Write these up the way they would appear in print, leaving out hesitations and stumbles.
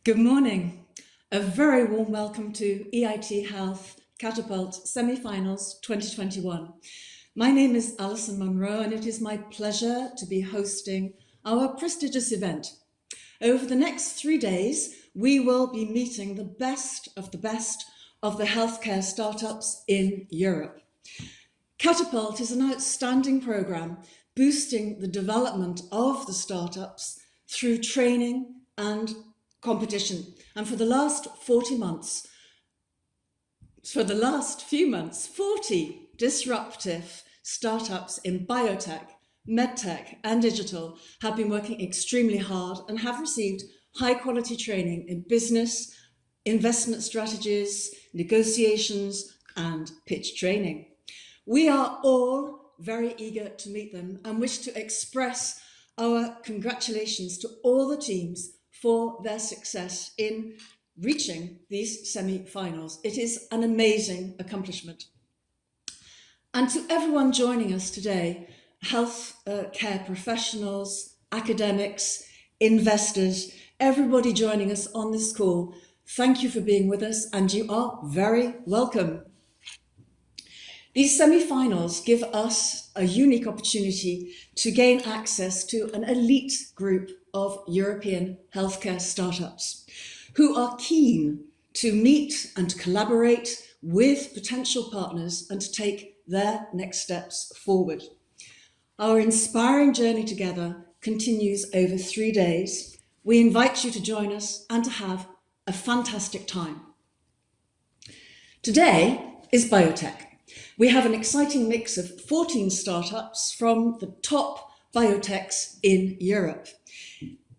Good morning. A very warm welcome to EIT Health Catapult Semi-Finals 2021. My name is Alison Mrna and it is my pleasure to be hosting our prestigious event. Over the next 3 days, we will be meeting the best of the healthcare startups in Europe. Catapult is an outstanding programme boosting the development of the startups through training and competition. And for the last few months, 40 disruptive startups in biotech, medtech and digital have been working extremely hard and have received high quality training in business, investment strategies, negotiations and pitch training. We are all very eager to meet them and wish to express our congratulations to all the teams for their success in reaching these semi-finals. It is an amazing accomplishment. And to everyone joining us today, health care professionals, academics, investors, everybody joining us on this call, thank you for being with us and you are very welcome. These semi-finals give us a unique opportunity to gain access to an elite group of European healthcare startups who are keen to meet and collaborate with potential partners and to take their next steps forward. Our inspiring journey together continues over 3 days. We invite you to join us and to have a fantastic time. Today is Biotech. We have an exciting mix of 14 startups from the top biotechs in Europe.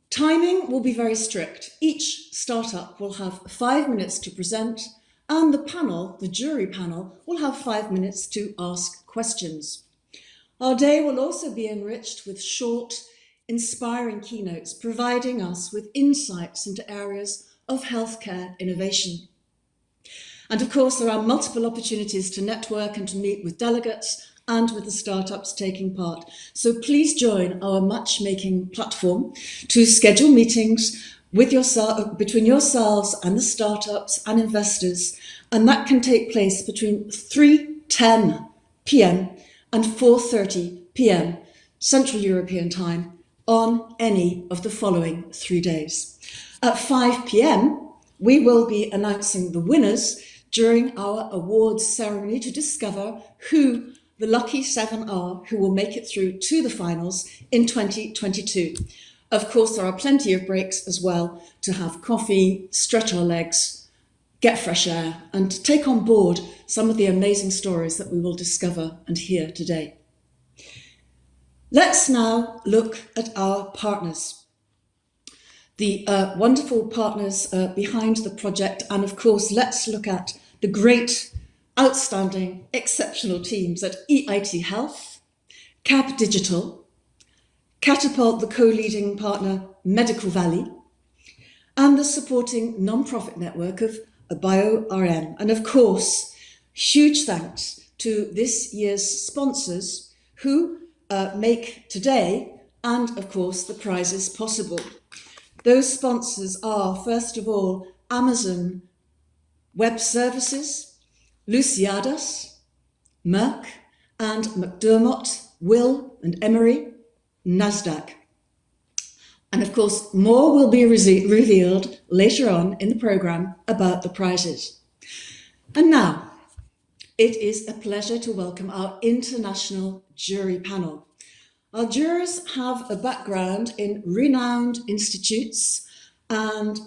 Timing will be very strict. Each startup will have 5 minutes to present and the jury panel, will have 5 minutes to ask questions. Our day will also be enriched with short, inspiring keynotes, providing us with insights into areas of healthcare innovation. And of course, there are multiple opportunities to network and to meet with delegates and with the startups taking part. So please join our matchmaking platform to schedule meetings with between yourselves and the startups and investors. And that can take place between 3:10 p.m. and 4:30 p.m. Central European Time on any of the following 3 days. At 5 p.m, we will be announcing the winners during our awards ceremony to discover who the lucky 7 are who will make it through to the finals in 2022. Of course, there are plenty of breaks as well to have coffee, stretch our legs, get fresh air, and take on board some of the amazing stories that we will discover and hear today. Let's now look at our partners. The wonderful partners behind the project, and of course, let's look at the great, outstanding, exceptional teams at EIT Health, Cap Digital, Catapult, the co-leading partner, Medical Valley, and the supporting non-profit network of BioRM. And of course, huge thanks to this year's sponsors who make today and of course the prizes possible. Those sponsors are, first of all, Amazon Web Services, Luciadas, Merck and McDermott, Will and Emery, NASDAQ. And of course, more will be revealed later on in the programme about the prizes. And now, it is a pleasure to welcome our international jury panel. Our jurors have a background in renowned institutes and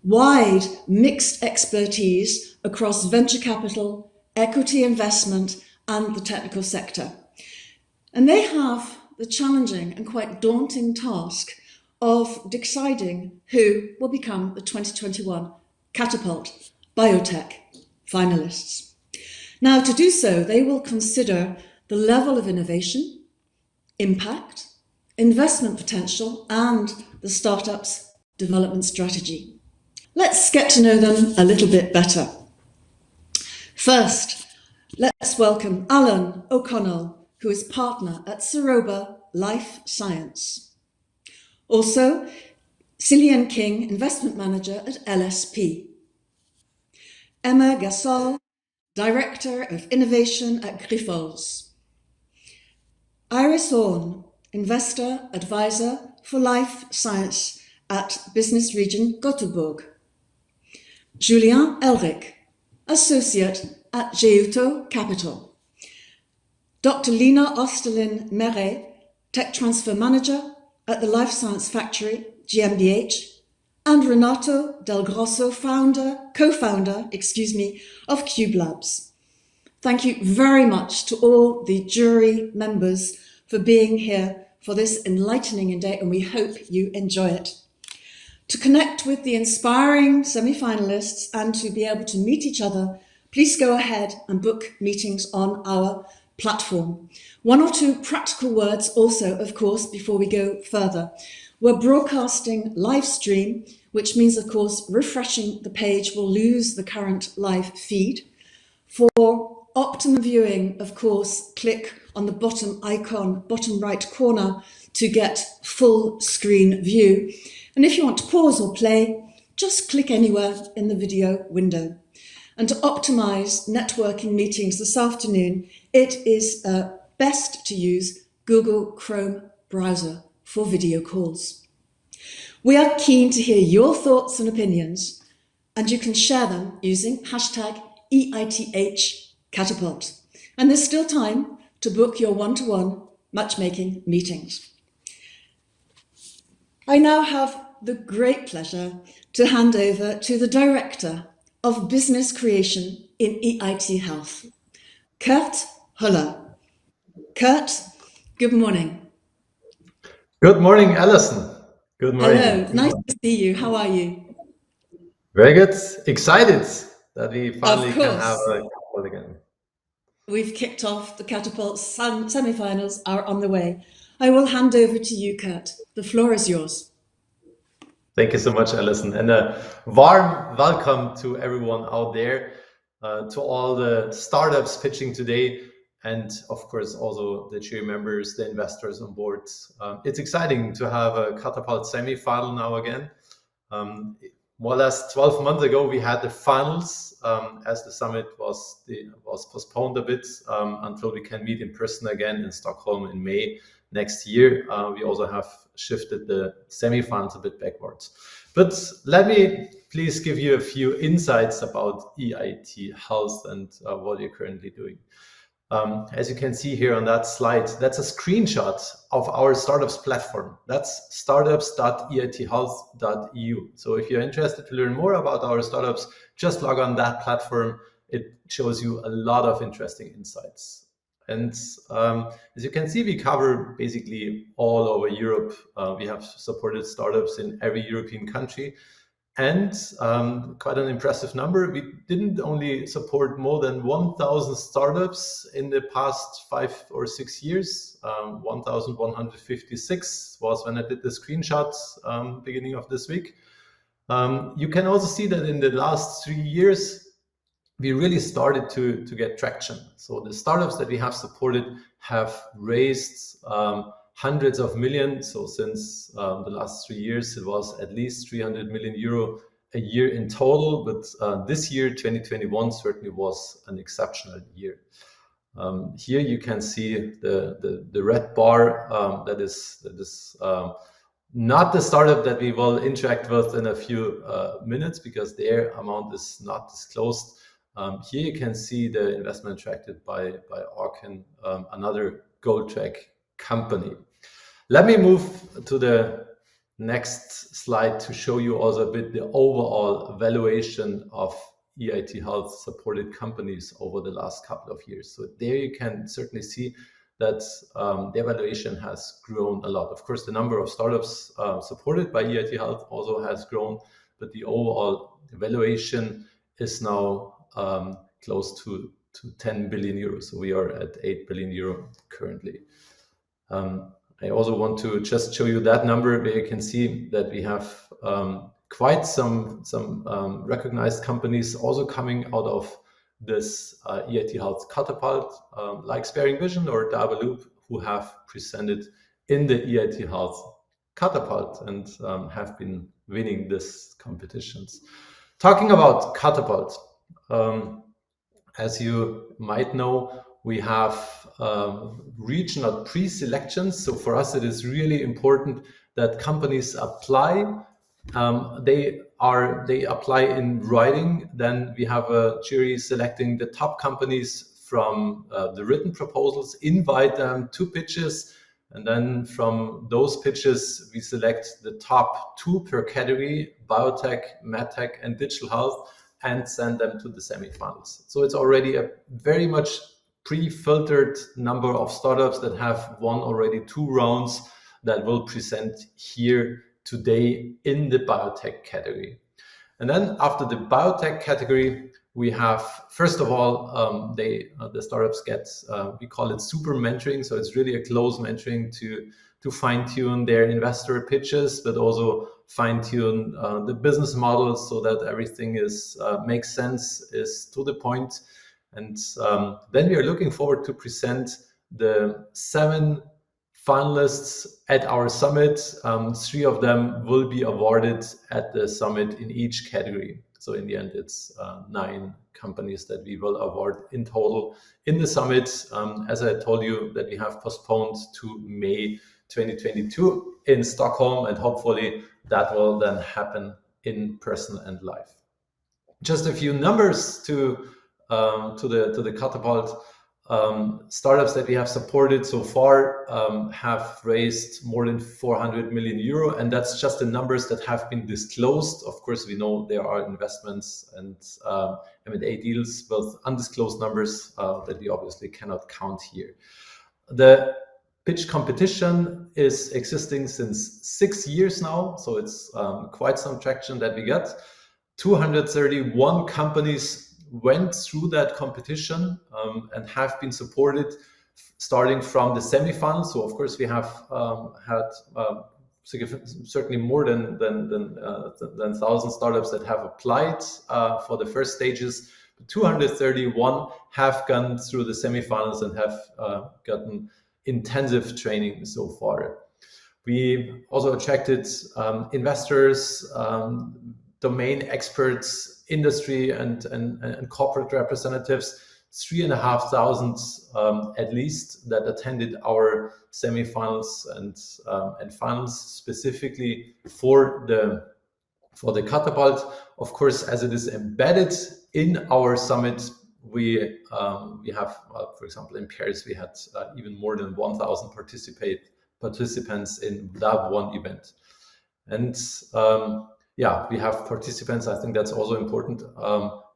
wide mixed expertise across venture capital, equity investment and the technical sector. And they have the challenging and quite daunting task of deciding who will become the 2021 Catapult Biotech finalists. Now, to do so, they will consider the level of innovation, impact, investment potential, and the startup's development strategy. Let's get to know them a little bit better. First, let's welcome Alan O'Connell, who is partner at Saroba Life Science. Also, Cillian King, Investment Manager at LSP. Emma Gasol, Director of Innovation at Grifols. Iris Orn, Investor Advisor for Life Science at Business Region Gothenburg. Julien Elric, Associate at Geuto Capital. Dr. Lina Osterlin Mrna, Tech Transfer Manager at the Life Science Factory, GmbH, and Renato Del Grosso, co-founder, of Cube Labs. Thank you very much to all the jury members for being here for this enlightening day, and we hope you enjoy it. To connect with the inspiring semi-finalists and to be able to meet each other, please go ahead and book meetings on our platform. One or two practical words also, of course, before we go further. We're broadcasting live stream, which means, of course, refreshing the page will lose the current live feed. For optimum viewing, of course, click on the bottom icon, bottom right corner, to get full screen view. And if you want to pause or play, just click anywhere in the video window. And to optimize networking meetings this afternoon, it is best to use Google Chrome browser for video calls. We are keen to hear your thoughts and opinions, and you can share them using hashtag EITH Catapult. And there's still time to book your one-to-one matchmaking meetings. I now have the great pleasure to hand over to the Director of Business Creation in EIT Health, Kurt Huller. Kurt, good morning. Good morning, Alison. Good morning. Hello, nice to see you. How are you? Very good. Excited that we finally can have a Catapult again. We've kicked off the Catapult semi-finals are on the way. I will hand over to you, Kurt. The floor is yours. Thank you so much, Alison, and a warm welcome to everyone out there, to all the startups pitching today, and of course also the jury members, the investors on board. It's exciting to have a Catapult semi-final now again. More or less 12 months ago, we had the finals as the summit was postponed a bit until we can meet in person again in Stockholm in May next year. We also have shifted the semi-finals a bit backwards. But let me please give you a few insights about EIT Health and what you're currently doing. As you can see here on that slide, that's a screenshot of our startups platform. That's startups.eithealth.eu. So if you're interested to learn more about our startups, just log on that platform. It shows you a lot of interesting insights. And as you can see, we cover basically all over Europe. We have supported startups in every European country. And quite an impressive number. We didn't only support more than 1,000 startups in the past 5 or 6 years. 1,156 was when I did the screenshots beginning of this week. You can also see that in the last 3 years, we really started to get traction. So the startups that we have supported have raised hundreds of millions. So since the last 3 years, it was at least 300 million euro a year in total. But this year, 2021, certainly was an exceptional year. Here you can see the red bar. That is not the startup that we will interact with in a few minutes because their amount is not disclosed. Here you can see the investment attracted by Orkin, another gold track company. Let me move to the next slide to show you also a bit the overall valuation of EIT Health supported companies over the last couple of years. So there you can certainly see that their valuation has grown a lot. Of course, the number of startups supported by EIT Health also has grown, but the overall valuation is now close to 10 billion euros. So we are at 8 billion euro currently. I also want to just show you that number where you can see that we have quite some recognized companies also coming out of this EIT Health Catapult, like Sparing Vision or Double Loop, who have presented in the EIT Health Catapult and have been winning these competitions. Talking about Catapult, as you might know, we have regional pre-selections. So for us, it is really important that companies apply. They apply in writing. Then we have a jury selecting the top companies from the written proposals, invite them to pitches, and then from those pitches, we select the top 2 per category: biotech, medtech, and digital health, and send them to the semifinals. So it's already a very much pre-filtered number of startups that have won already 2 rounds that will present here today in the biotech category. And then after the biotech category, we have, first of all, the startups get, we call it super mentoring. So it's really a close mentoring to fine tune their investor pitches, but also fine tune the business models so that everything makes sense, is to the point. And then we are looking forward to present the 7 finalists at our summit. 3 of them will be awarded at the summit in each category. So in the end, it's 9 companies that we will award in total in the summit. As I told you, that we have postponed to May 2022 in Stockholm, and hopefully that will then happen in person and live. Just a few numbers to the Catapult. Startups that we have supported so far have raised more than 400 million euro, and that's just the numbers that have been disclosed. Of course, we know there are investments and M&A deals with undisclosed numbers that we obviously cannot count here. The pitch competition is existing since 6 years now, so it's quite some traction that we get. 231 companies went through that competition and have been supported starting from the semifinals. So of course we have had certainly more than 1,000 startups that have applied for the first stages. 231 have gone through the semifinals and have gotten intensive training so far. We also attracted investors, domain experts, industry and corporate representatives, 3,500 at least, that attended our semifinals and finals specifically for the Catapult. Of course, as it is embedded in our summit, we have, for example, in Paris, we had even more than 1,000 participants in that one event. And yeah, we have participants. I think that's also important.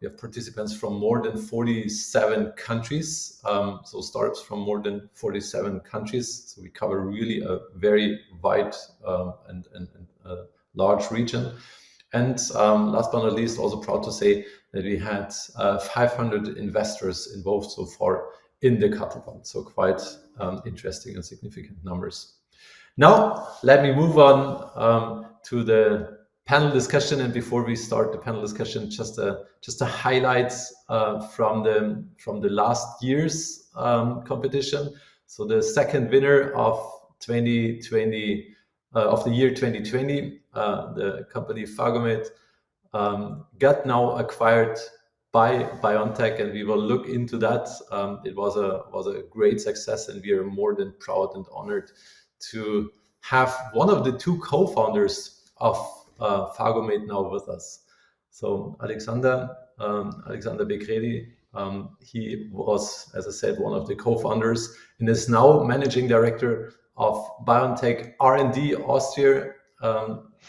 We have participants from more than 47 countries. So startups from more than 47 countries. So we cover really a very wide and large region. And last but not least, also proud to say that we had 500 investors involved so far in the Catapult. So quite interesting and significant numbers. Now, let me move on to the panel discussion. And before we start the panel discussion, just a highlight from the last year's competition. So the second winner of 2020 of the year 2020, the company Phagomed, got now acquired by Biontech, and we will look into that. It was a great success, and we are more than proud and honored to have one of the 2 co-founders of Phagomed now with us. So Alexander Bekredi, he was, as I said, one of the co-founders and is now managing director of Biontech R&D Austria.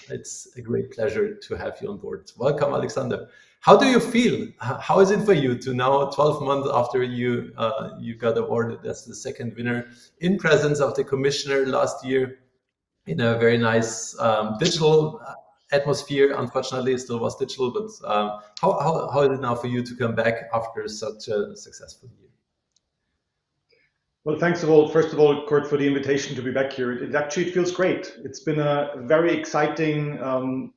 It's a great pleasure to have you on board. Welcome, Alexander. How do you feel? How is it for you to now, 12 months after you got awarded as the second winner, in presence of the commissioner last year, in a very nice digital atmosphere? Unfortunately, it still was digital, but how is it now for you to come back after such a successful year? Well, first of all, Kurt, for the invitation to be back here. It feels great. It's been a very exciting,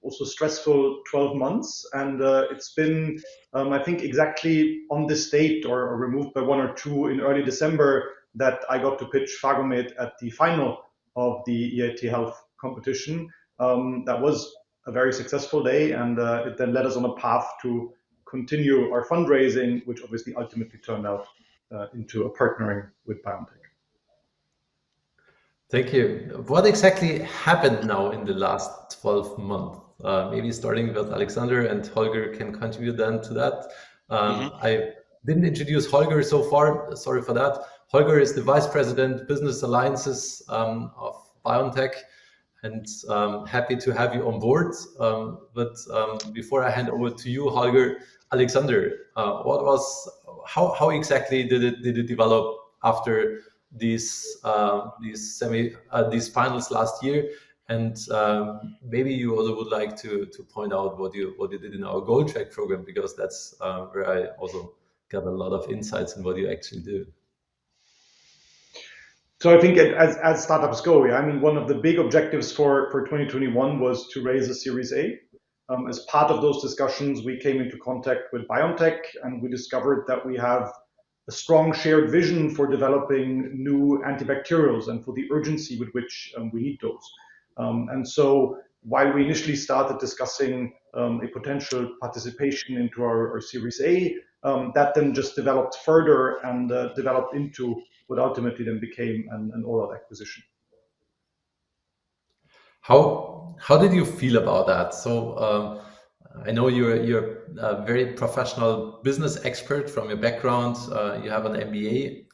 also stressful 12 months. And it's been, I think, exactly on this date or removed by 1 or 2 in early December that I got to pitch Phagomed at the final of the EIT Health competition. That was a very successful day, and it then led us on a path to continue our fundraising, which obviously ultimately turned out into a partnering with Biontech. Thank you. What exactly happened now in the last 12 months? Maybe starting with Alexander, and Holger can contribute then to that. I didn't introduce Holger so far. Sorry for that. Holger is the Vice President, Business Alliances of Biontech, and happy to have you on board. But before I hand over to you, Holger, Alexander, how exactly did it develop after these finals last year? And maybe you also would like to point out what you did in our Gold Track program, because that's where I also got a lot of insights in what you actually do. So I think as startups go, I mean, one of the big objectives for 2021 was to raise a Series A. As part of those discussions, we came into contact with Biontech, and we discovered that we have a strong shared vision for developing new antibacterials and for the urgency with which we need those. And so while we initially started discussing a potential participation into our Series A, that then just developed further and developed into what ultimately then became an all-out acquisition. How did you feel about that? So I know you're a very professional business expert from your background. You have an MBA.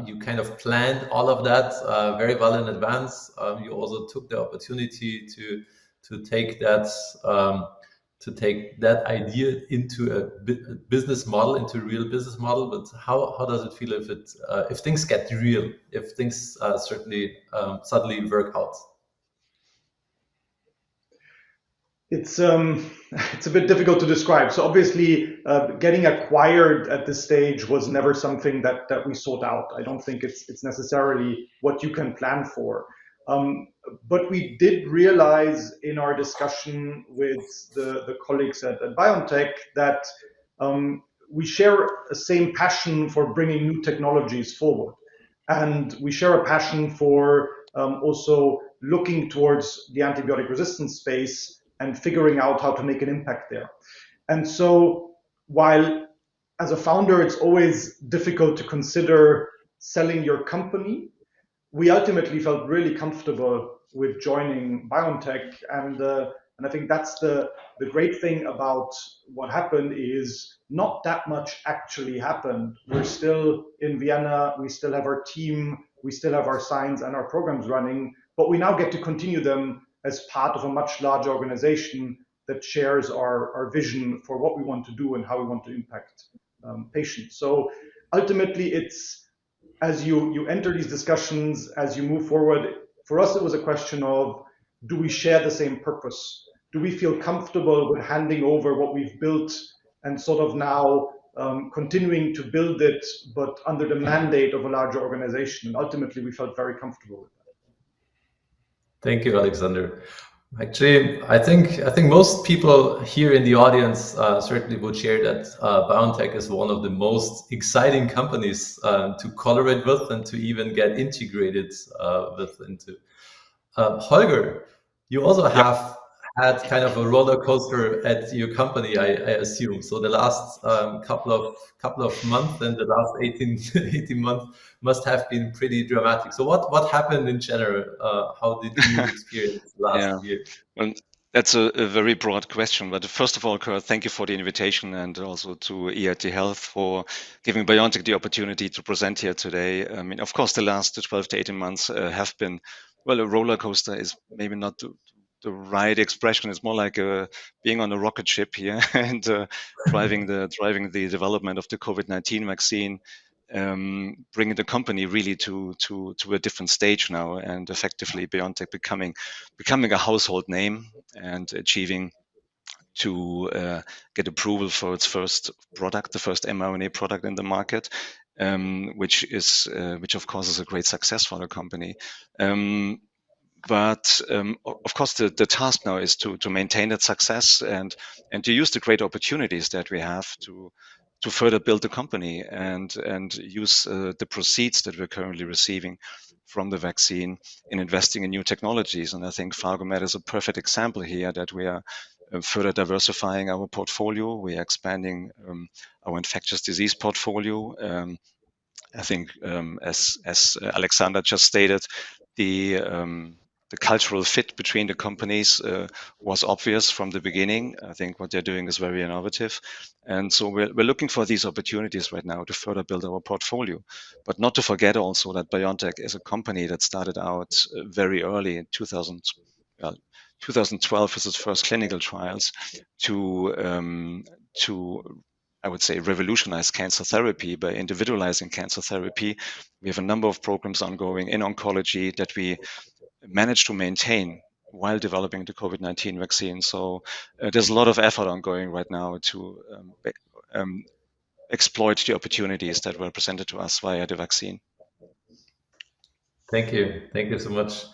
You kind of planned all of that very well in advance. You also took the opportunity to take that idea into a business model, into a real business model. But how does it feel if things get real, if things certainly suddenly work out? It's a bit difficult to describe. So obviously, getting acquired at this stage was never something that we sought out. I don't think it's necessarily what you can plan for. But we did realize in our discussion with the colleagues at Biontech that we share the same passion for bringing new technologies forward. And we share a passion for also looking towards the antibiotic resistance space and figuring out how to make an impact there. And so while as a founder, it's always difficult to consider selling your company, we ultimately felt really comfortable with joining Biontech. And I think that's the great thing about what happened is not that much actually happened. We're still in Vienna, we still have our team, we still have our science and our programs running, but we now get to continue them as part of a much larger organization that shares our vision for what we want to do and how we want to impact patients. So ultimately, it's as you enter these discussions, as you move forward, for us, it was a question of, do we share the same purpose? Do we feel comfortable with handing over what we've built and sort of now continuing to build it, but under the mandate of a larger organization? And ultimately, we felt very comfortable with that. Thank you, Alexander. Actually, I think most people here in the audience certainly would share that Biontech is one of the most exciting companies to collaborate with and to even get integrated into. Holger, you also have had kind of a roller coaster at your company, I assume. So the last couple of months and the last 18 months must have been pretty dramatic. So what happened in general? How did you experience last year? Well, that's a very broad question. But first of all, Kurt, thank you for the invitation, and also to EIT Health for giving Biontech the opportunity to present here today. I mean, of course, the last 12 to 18 months have been, well, a roller coaster is maybe not the right expression. It's more like being on a rocket ship here and driving the development of the COVID-19 vaccine, bringing the company really to a different stage now, and effectively Biontech becoming a household name and achieving to get approval for its first product, the first mRNA product in the market, which of course is a great success for the company. But of course, the task now is to maintain that success and to use the great opportunities that we have to further build the company and use the proceeds that we're currently receiving from the vaccine in investing in new technologies. And I think Phargomed is a perfect example here that we are further diversifying our portfolio. We are expanding our infectious disease portfolio. I think, as Alexander just stated, the cultural fit between the companies was obvious from the beginning. I think what they're doing is very innovative, and so we're looking for these opportunities right now to further build our portfolio. But not to forget also that Biontech is a company that started out very early in 2012 with its first clinical trials to I would say revolutionize cancer therapy by individualizing cancer therapy. We have a number of programs ongoing in oncology that we managed to maintain while developing the COVID-19 vaccine. So there's a lot of effort ongoing right now to exploit the opportunities that were presented to us via the vaccine. Thank you so much.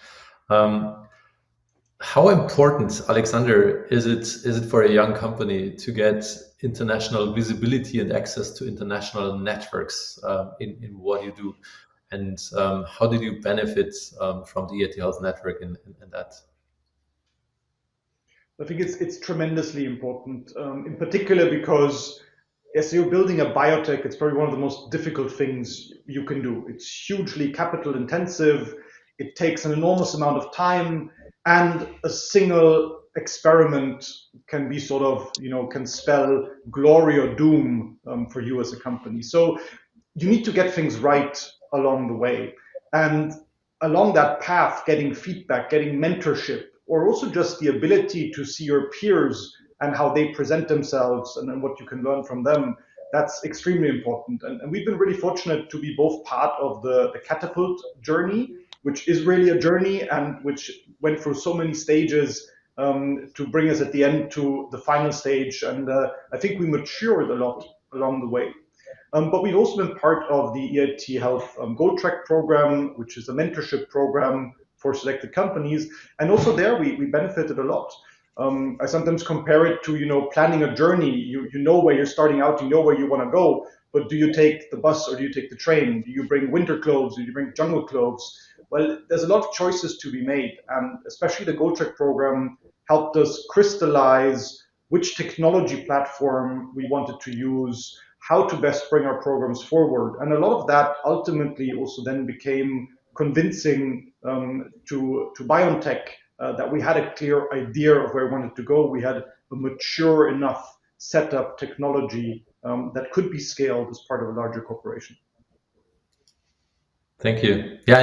How important, Alexander, is it for a young company to get international visibility and access to international networks in what you do? And how did you benefit from the EIT Health network in that? I think it's tremendously important, in particular because as you're building a biotech, it's probably one of the most difficult things you can do. It's hugely capital intensive. It takes an enormous amount of time, and a single experiment can be sort of, can spell glory or doom for you as a company. So you need to get things right along the way. And along that path, getting feedback, getting mentorship, or also just the ability to see your peers and how they present themselves and what you can learn from them, that's extremely important. And we've been really fortunate to be both part of the Catapult journey, which is really a journey and which went through so many stages to bring us at the end to the final stage. And I think we matured a lot along the way. But we've also been part of the EIT Health Gold Track program, which is a mentorship program for selected companies. And also there we benefited a lot. I sometimes compare it to, planning a journey. You know where you're starting out, you know where you want to go, but do you take the bus or do you take the train? Do you bring winter clothes? Do you bring jungle clothes? Well, there's a lot of choices to be made, and especially the Gold Track program helped us crystallize which technology platform we wanted to use, how to best bring our programs forward. And a lot of that ultimately also then became convincing to Biontech that we had a clear idea of where we wanted to go. We had a mature enough setup technology that could be scaled as part of a larger corporation. Thank you. Yeah,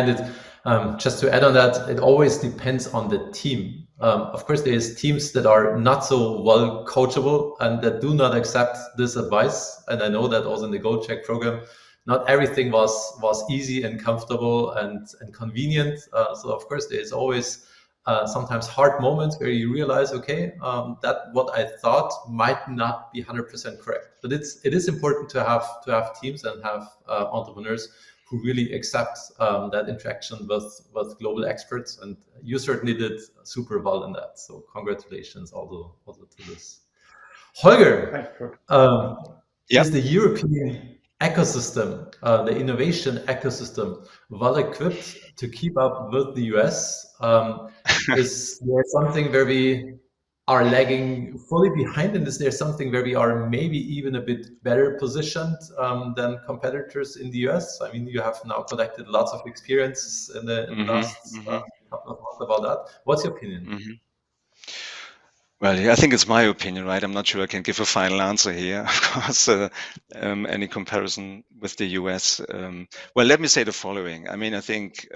and just to add on that, it always depends on the team. Of course, there's teams that are not so well coachable and that do not accept this advice. And I know that also in the Gold Check program, not everything was easy and comfortable and convenient. So of course, there's always sometimes hard moments where you realize, okay, that what I thought might not be 100% correct. But it is important to have teams and have entrepreneurs who really accept that interaction with global experts, and you certainly did super well in that. So congratulations also to this. Holger, is the European ecosystem, the innovation ecosystem, well equipped to keep up with the US? Is there something where we are lagging fully behind, and is there something where we are maybe even a bit better positioned than competitors in the US? I mean, you have now collected lots of experience in the last couple of months about that. What's your opinion? Well, yeah, I think it's my opinion, right? I'm not sure I can give a final answer here. Of course, any comparison with the US. Well, let me say the following. I mean, I think,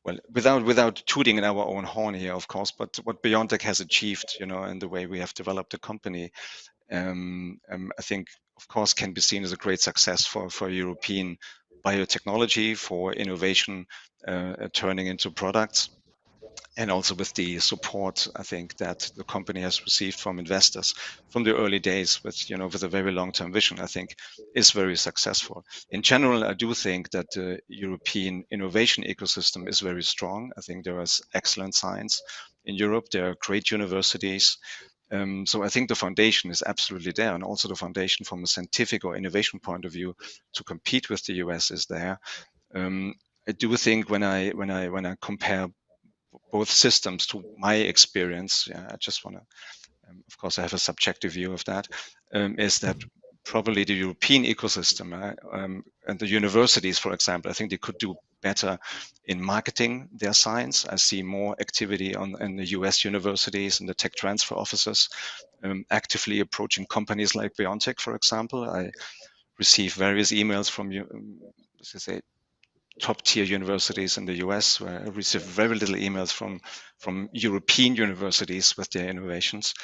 well, without tooting in our own horn here, of course, but what Biontech has achieved, and the way we have developed the company, I think, of course, can be seen as a great success for European biotechnology, for innovation turning into products. And also with the support, I think, that the company has received from investors from the early days with a very long-term vision, I think is very successful. In general, I do think that the European innovation ecosystem is very strong. I think there is excellent science in Europe. There are great universities. So I think the foundation is absolutely there, and also the foundation from a scientific or innovation point of view to compete with the US is there. I do think when I compare both systems to my experience, I just want to, of course, I have a subjective view of that, is that probably the European ecosystem and the universities, for example, I think they could do better in marketing their science. I see more activity in the US universities and the tech transfer offices actively approaching companies like Biontech, for example. I receive various emails from let's say, top tier universities in the US, where I receive very little emails from European universities with their innovations.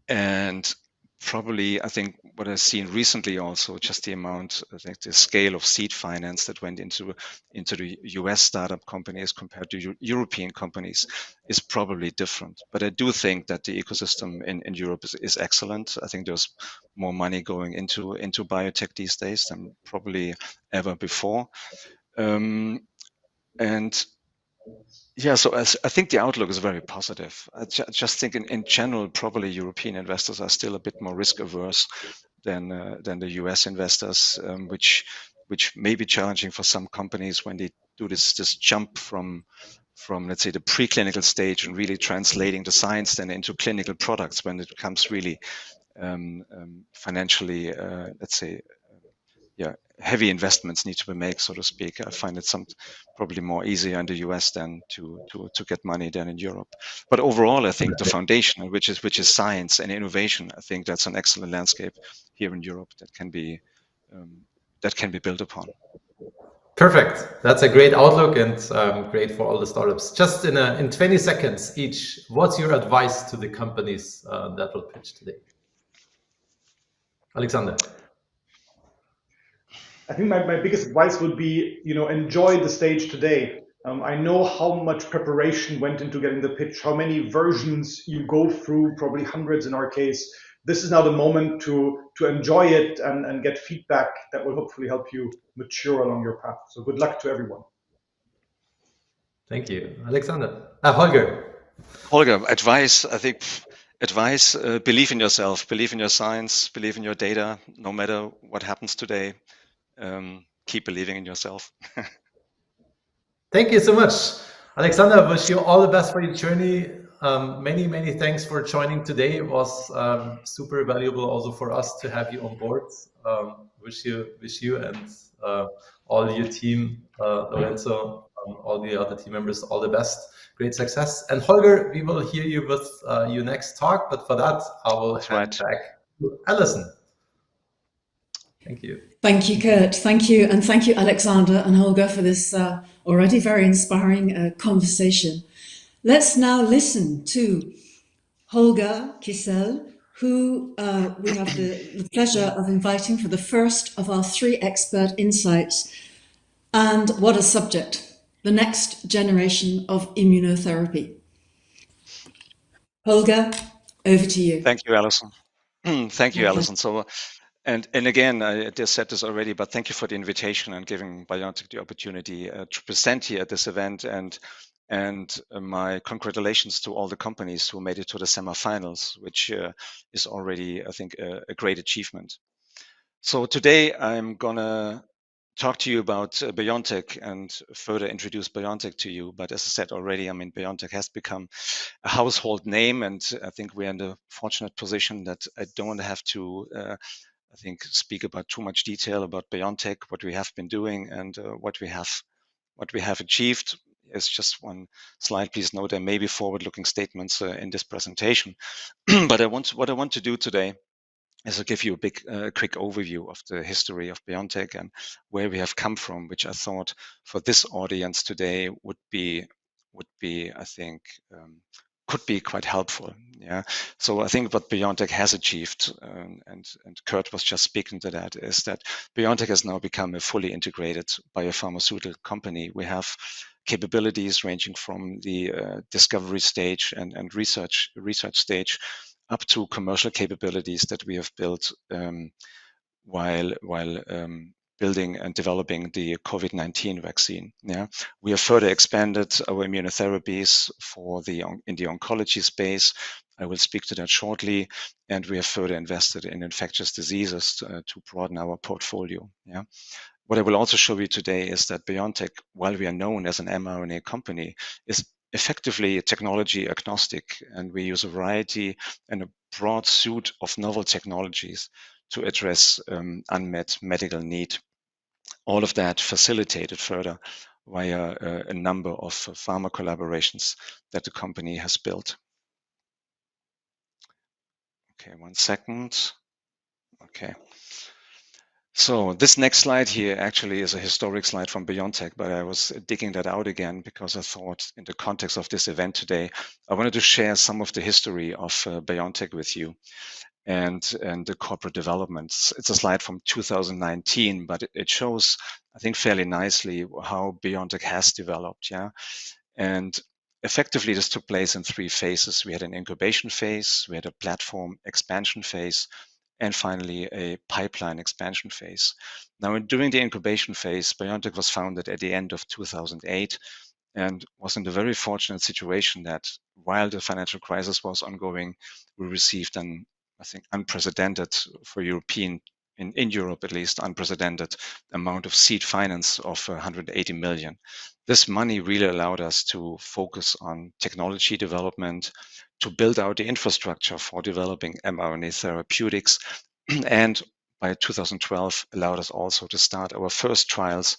And probably, I think what I've seen recently also, just the amount, I think the scale of seed finance that went into the US startup companies compared to European companies is probably different. But I do think that the ecosystem in Europe is excellent. I think there's more money going into biotech these days than probably ever before. And yeah, so I think the outlook is very positive. I just think in general, probably European investors are still a bit more risk averse than the US investors, which may be challenging for some companies when they do this jump from let's say the preclinical stage and really translating the science then into clinical products when it becomes really financially, let's say, heavy investments need to be made, so to speak. I find it probably more easier in the US than to get money than in Europe. But overall, I think the foundation, which is science and innovation, I think that's an excellent landscape here in Europe that can be built upon. Perfect. That's a great outlook and great for all the startups. Just in 20 seconds each, what's your advice to the companies that will pitch today? Alexander. I think my biggest advice would be, enjoy the stage today. I know how much preparation went into getting the pitch, how many versions you go through, probably hundreds in our case. This is now the moment to enjoy it and get feedback that will hopefully help you mature along your path. So good luck to everyone. Thank you. Alexander. Holger. Holger, advice, I think, believe in yourself, believe in your science, believe in your data, no matter what happens today. Keep believing in yourself. Thank you so much. Alexander, wish you all the best for your journey. Many thanks for joining today. It was super valuable also for us to have you on board. Wish you and all your team, Lorenzo, all the other team members, all the best. Great success. And Holger, we will hear you with your next talk. But for that, I will hand back to Alison. Thank you. Thank you, Kurt. Thank you. And thank you, Alexander and Holger, for this already very inspiring conversation. Let's now listen to Holger Kissel, who we have the pleasure of inviting for the first of our 3 expert insights. And what a subject, the next generation of immunotherapy. Holger, over to you. Thank you, Alison. Thank you, Alison. So, and again, I just said this already, but thank you for the invitation and giving Biontech the opportunity to present here at this event. And my congratulations to all the companies who made it to the semifinals, which is already, I think, a great achievement. So today I'm gonna talk to you about Biontech and further introduce Biontech to you. But as I said already, I mean, Biontech has become a household name, and I think we're in the fortunate position that I don't have to, I think, speak about too much detail about Biontech, what we have been doing, and what we have achieved. Is just one slide. Please note there may be forward-looking statements in this presentation, but what I want to do today is to give you a quick overview of the history of Biontech and where we have come from, which I thought for this audience today would be, I think, could be quite helpful. Yeah. So I think what Biontech has achieved, and Kurt was just speaking to that, is that Biontech has now become a fully integrated biopharmaceutical company. We have capabilities ranging from the discovery stage and research stage up to commercial capabilities that we have built while building and developing the COVID-19 vaccine. Yeah, we have further expanded our immunotherapies in the oncology space. I will speak to that shortly, and we have further invested in infectious diseases to broaden our portfolio. Yeah. What I will also show you today is that Biontech, while we are known as an mRNA company, is effectively technology agnostic, and we use a variety and a broad suite of novel technologies to address unmet medical need. All of that facilitated further via a number of pharma collaborations that the company has built. Okay, 1 second. Okay. So this next slide here actually is a historic slide from Biontech, but I was digging that out again because I thought in the context of this event today, I wanted to share some of the history of Biontech with you and the corporate developments. It's a slide from 2019, but it shows, I think, fairly nicely how Biontech has developed. Yeah. And effectively, this took place in 3 phases. We had an incubation phase, we had a platform expansion phase, and finally a pipeline expansion phase. Now, during the incubation phase, Biontech was founded at the end of 2008 and was in the very fortunate situation that while the financial crisis was ongoing, we received an, I think, unprecedented for European, in Europe at least, unprecedented amount of seed finance of 180 million. This money really allowed us to focus on technology development, to build out the infrastructure for developing mRNA therapeutics, and by 2012 allowed us also to start our first trials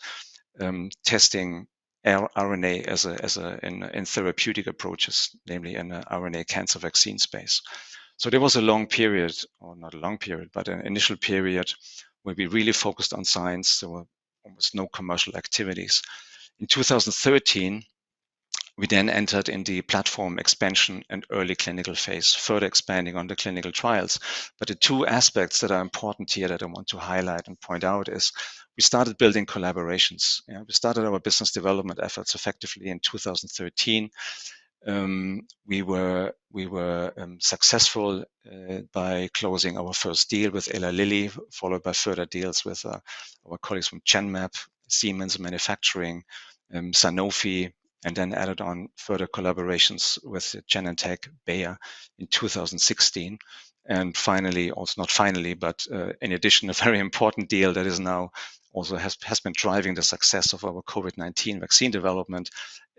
testing RNA in therapeutic approaches, namely in the RNA cancer vaccine space. So there was a long period, or not a long period, but an initial period where we really focused on science. There were almost no commercial activities. In 2013, we then entered in the platform expansion and early clinical phase, further expanding on the clinical trials. But the 2 aspects that are important here that I want to highlight and point out is we started building collaborations. We started our business development efforts effectively in 2013. We were successful by closing our first deal with Eli Lilly, followed by further deals with our colleagues from Genmab, Siemens Manufacturing, Sanofi, and then added on further collaborations with Genentech, Bayer in 2016. And finally, also not finally, but in addition, a very important deal that is now also has been driving the success of our COVID-19 vaccine development,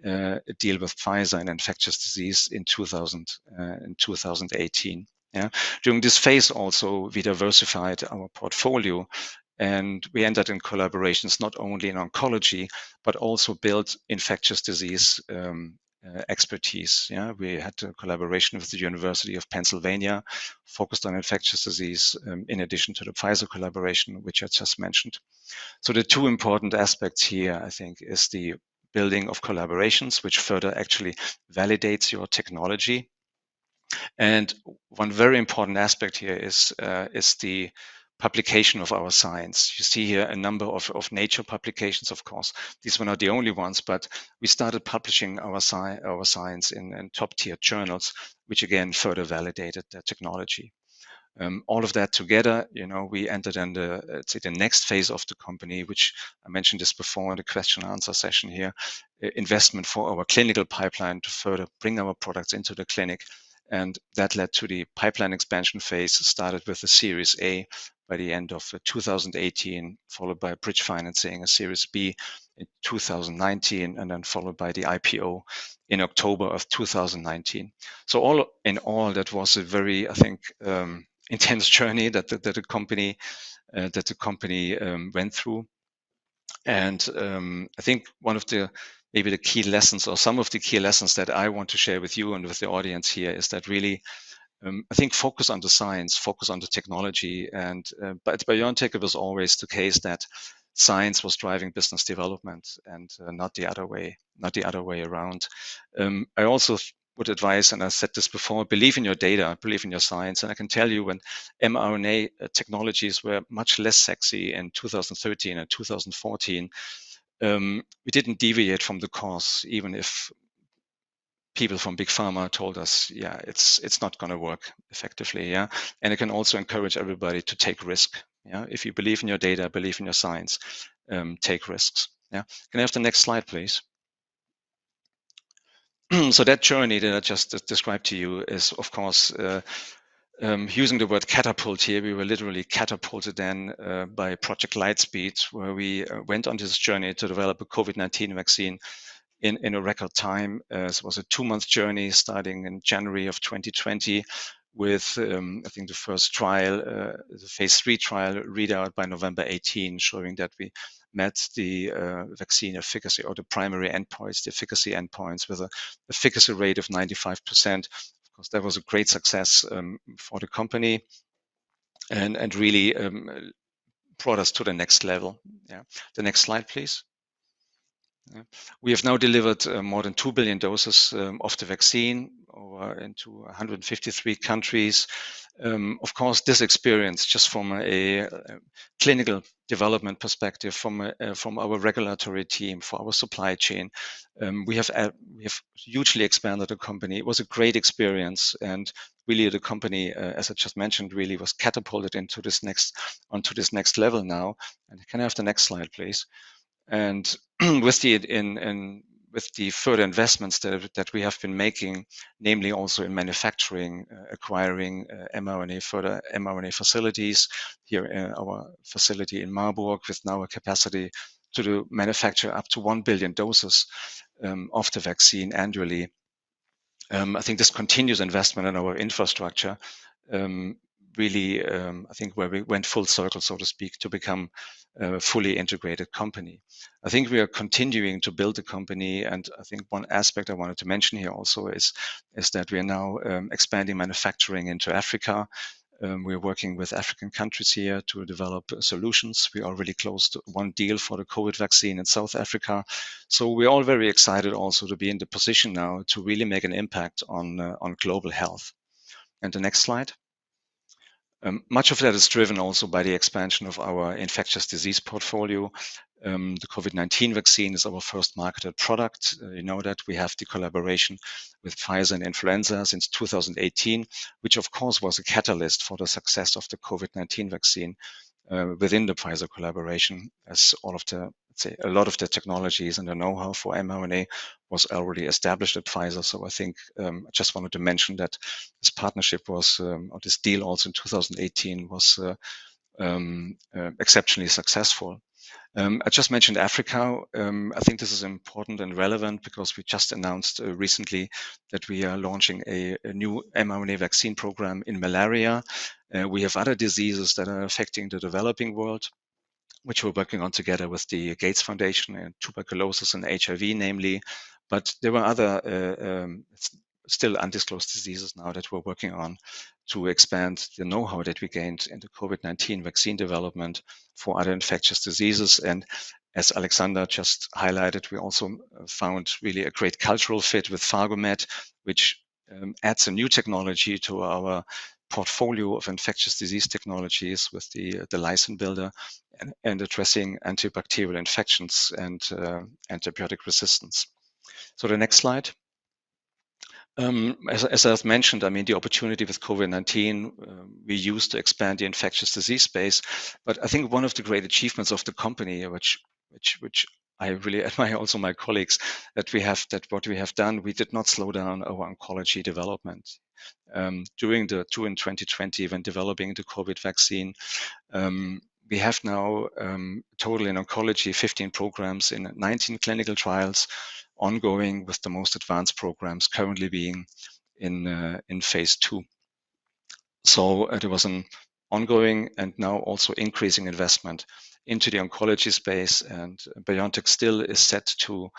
a deal with Pfizer in infectious disease in 2018. Yeah. During this phase also, we diversified our portfolio and we entered in collaborations not only in oncology, but also built infectious disease expertise. Yeah, we had a collaboration with the University of Pennsylvania, focused on infectious disease, in addition to the Pfizer collaboration, which I just mentioned. So the 2 important aspects here, I think, is the building of collaborations, which further actually validates your technology. And one very important aspect here is the publication of our science. You see here a number of Nature publications, of course. These were not the only ones, but we started publishing our science in top-tier journals, which again further validated the technology. All of that together, we entered in the next phase of the company, which I mentioned this before in the question and answer session here, investment for our clinical pipeline to further bring our products into the clinic. And that led to the pipeline expansion phase, started with a Series A by the end of 2018, followed by bridge financing, a Series B in 2019, and then followed by the IPO in October of 2019. So all in all, that was a very, I think, intense journey that the company went through. And I think one of maybe the key lessons, or some of the key lessons that I want to share with you and with the audience here, is that really, I think, focus on the science, focus on the technology. And but at Biontech, it was always the case that science was driving business development and not the other way around. I also would advise, and I said this before, believe in your data, believe in your science. And I can tell you, when mRNA technologies were much less sexy in 2013 and 2014, we didn't deviate from the course, even if people from big pharma told us, yeah, it's not going to work effectively. Yeah, and I can also encourage everybody to take risk. Yeah, if you believe in your data, believe in your science, take risks. Yeah, can I have the next slide, please? So that journey that I just described to you is, of course, using the word catapult here, we were literally catapulted then by Project Lightspeed, where we went on this journey to develop a COVID-19 vaccine in a record time. It was a 2-month journey starting in January of 2020 with, I think, the first trial, the phase 3 trial readout by November 18, showing that we met the vaccine efficacy or the primary endpoints, the efficacy endpoints, with an efficacy rate of 95%. Of course, that was a great success for the company and really brought us to the next level. Yeah. The next slide, please. Yeah. We have now delivered more than 2 billion doses of the vaccine into 153 countries. Of course, this experience, just from a clinical development perspective, from our regulatory team, for our supply chain, we have hugely expanded the company. It was a great experience, and really the company, as I just mentioned, really was catapulted onto this next level now. And can I have the next slide, please? And with the further investments that we have been making, namely also in manufacturing, acquiring further mRNA facilities here in our facility in Marburg, with now a capacity to manufacture up to 1 billion doses of the vaccine annually. I think this continuous investment in our infrastructure really, I think, where we went full circle, so to speak, to become a fully integrated company. I think we are continuing to build the company, and I think one aspect I wanted to mention here also is that we are now expanding manufacturing into Africa. We're working with African countries here to develop solutions. We already closed one deal for the COVID vaccine in South Africa. So we're all very excited also to be in the position now to really make an impact on global health. And the next slide. Much of that is driven also by the expansion of our infectious disease portfolio. The COVID-19 vaccine is our first marketed product. You know that we have the collaboration with Pfizer and influenza since 2018, which of course was a catalyst for the success of the COVID-19 vaccine within the Pfizer collaboration, as all of the, let's say, a lot of the technologies and the know-how for mRNA was already established at Pfizer. So I think I just wanted to mention that this partnership was, or this deal also in 2018 was exceptionally successful. I just mentioned Africa. I think this is important and relevant because we just announced recently that we are launching a new mRNA vaccine program in malaria. We have other diseases that are affecting the developing world, which we're working on together with the Gates Foundation, and tuberculosis and HIV, namely. But there were other still undisclosed diseases now that we're working on to expand the know-how that we gained in the COVID-19 vaccine development for other infectious diseases. And as Alexander just highlighted, we also found really a great cultural fit with Phargomed, which adds a new technology to our portfolio of infectious disease technologies with the lysine builder and addressing antibacterial infections and antibiotic resistance. So the next slide. As I've mentioned, I mean, the opportunity with COVID-19 we used to expand the infectious disease space. But I think one of the great achievements of the company, which I really admire also my colleagues, that what we have done, we did not slow down our oncology development. During the 2020, when developing the COVID vaccine, we have now total in oncology 15 programs in 19 clinical trials ongoing, with the most advanced programs currently being in phase 2. So there was an ongoing and now also increasing investment into the oncology space, and Biontech still is set to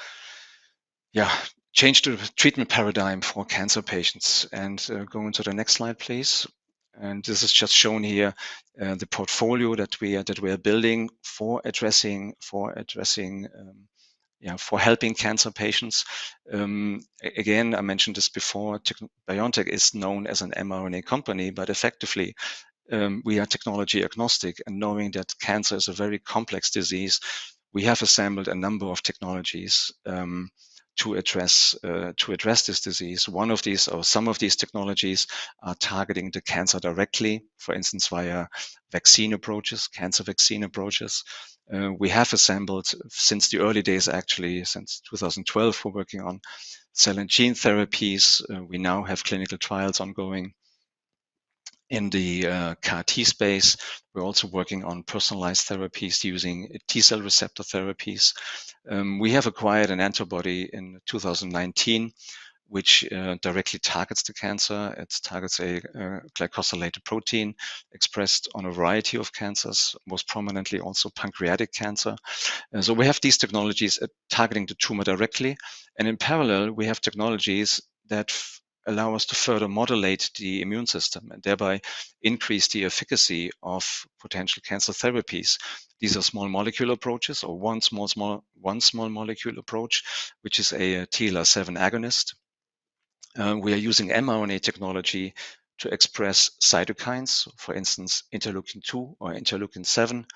change the treatment paradigm for cancer patients. And go into the next slide, please. And this is just shown here, the portfolio that we are building for helping cancer patients. Again, I mentioned this before, Biontech is known as an mRNA company, but effectively we are technology agnostic, and knowing that cancer is a very complex disease, we have assembled a number of technologies to address this disease. One of these, or some of these technologies, are targeting the cancer directly, for instance, via vaccine approaches, cancer vaccine approaches. We have assembled since the early days, actually, since 2012, we're working on cell and gene therapies. We now have clinical trials ongoing In the CAR-T space, we're also working on personalized therapies using T-cell receptor therapies. We have acquired an antibody in 2019 which directly targets the cancer. It targets a glycosylated protein expressed on a variety of cancers, most prominently also pancreatic cancer. So we have these technologies targeting the tumor directly. And in parallel, we have technologies that allow us to further modulate the immune system and thereby increase the efficacy of potential cancer therapies. These are small molecule approaches, or one small molecule approach, which is a TLR7 agonist. We are using mRNA technology to express cytokines, for instance, interleukin-2 or interleukin-7.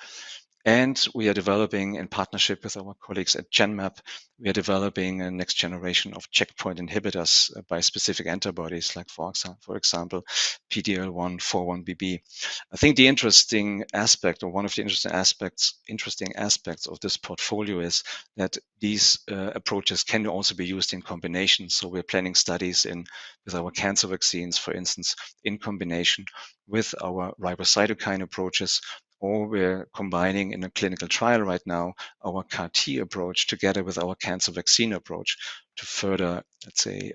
And we are developing, in partnership with our colleagues at Genmab, we are developing a next generation of checkpoint inhibitors by specific antibodies, like for example, PD-L1 4-1BB. I think the interesting aspect, or one of the interesting aspects of this portfolio is that these approaches can also be used in combination. So we're planning studies with our cancer vaccines, for instance, in combination with our ribocytokine approaches, or we're combining in a clinical trial right now our CAR-T approach together with our cancer vaccine approach to further, let's say,